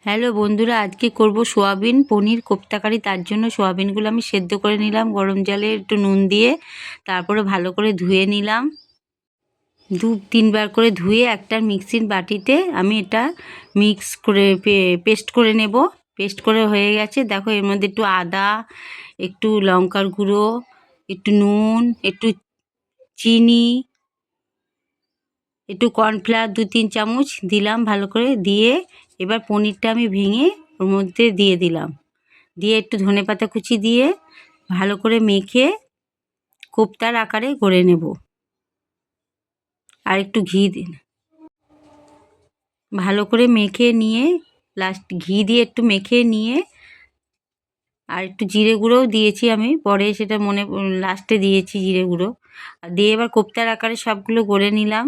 Hello বন্ধুরা, আজকে করব সোয়াবিন পনির কোপ্তাকারি। তার জন্য সোয়াবিনগুলো আমি সেদ্ধ করে নিলাম গরম জলে একটু নুন দিয়ে। তারপরে ভালো করে ধুয়ে নিলাম, 2-3 বার করে ধুয়ে একটা মিক্সির বাটিতে আমি এটা মিক্স করে পেস্ট করে নেব। পেস্ট করে হয়ে গেছে, দেখো এর মধ্যে একটু আদা, একটু লঙ্কার গুঁড়ো, একটু নুন, একটু চিনি, একটু কর্নফ্লাওয়ার 2-3 চামচ দিলাম ভালো করে। দিয়ে এবার পনিরটা আমি ভেঙে ওর মধ্যে দিয়ে দিলাম, দিয়ে একটু ধনেপাতা কুচি দিয়ে ভালো করে মেখে কোপ্তার আকারে গড়ে নেব। আর একটু ঘি দিন, ভালো করে মেখে নিয়ে লাস্ট ঘি দিয়ে একটু মেখে নিয়ে আর একটু জিরে গুঁড়োও দিয়েছি আমি, পরে সেটা লাস্টে দিয়েছি জিরে গুঁড়ো। আর দিয়ে এবার কোপ্তার আকারে সবগুলো গড়ে নিলাম।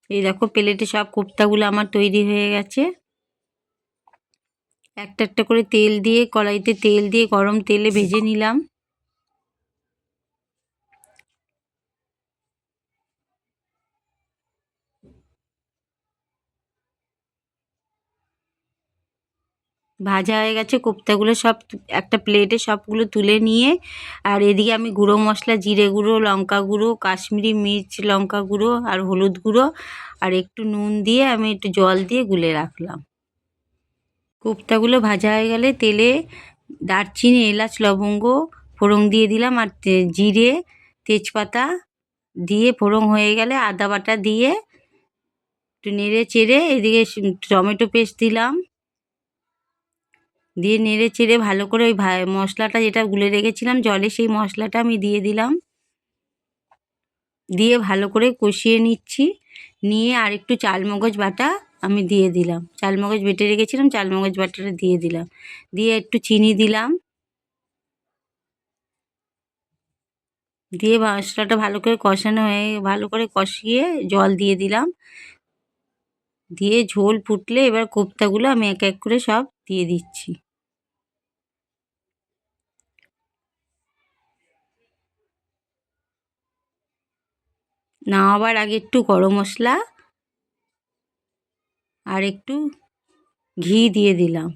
এই দেখো প্লেটে সব কোপ্তাগুলো আমার তৈরি হয়ে গেছে। একটা একটা করে তেল দিয়ে, কড়াইতে তেল দিয়ে গরম তেলে ভেজে নিলাম। ভাজা হয়ে গেছে কোপ্তাগুলো, সব একটা প্লেটে সবগুলো তুলে নিয়ে, আর এদিকে আমি গুঁড়ো মশলা জিরে গুঁড়ো, লঙ্কা গুঁড়ো, কাশ্মীরি মির্চ লঙ্কা গুঁড়ো আর হলুদ গুঁড়ো আর একটু নুন দিয়ে আমি একটু জল দিয়ে গুলে রাখলাম। কোপ্তাগুলো ভাজা হয়ে গেলে তেলে দারচিনি, এলাচ, লবঙ্গ ফোড়ন দিয়ে দিলাম, আর জিরে, তেজপাতা দিয়ে ফোড়ন হয়ে গেলে আদা বাটা দিয়ে একটু নেড়ে চেড়ে এদিকে টমেটো পেস্ট দিলাম, দিয়ে নেড়ে চেড়ে ভালো করে ওই মশলাটা যেটা গুলে রেখেছিলাম জলে, সেই মশলাটা আমি দিয়ে দিলাম। দিয়ে ভালো করে কষিয়ে নিচ্ছি। নিয়ে আর একটু চালমগজ বাটা আমি দিয়ে দিলাম, চালমগজ বেটে রেখেছিলাম, চালমগজ বাটাটা দিয়ে দিলাম। দিয়ে একটু চিনি দিলাম, দিয়ে মশলাটা ভালো করে কষানো হয়ে ভালো করে কষিয়ে জল দিয়ে দিলাম। দিয়ে ঝোল ফুটলে এবার কোপ্তাগুলো আমি এক এক করে সব দিয়ে দিচ্ছি। নামাবার আগে একটু গরম মশলা আর একটু ঘি দিয়ে দিলাম।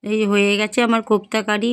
এই হয়ে গেছে আমার কোপ্তা কারি।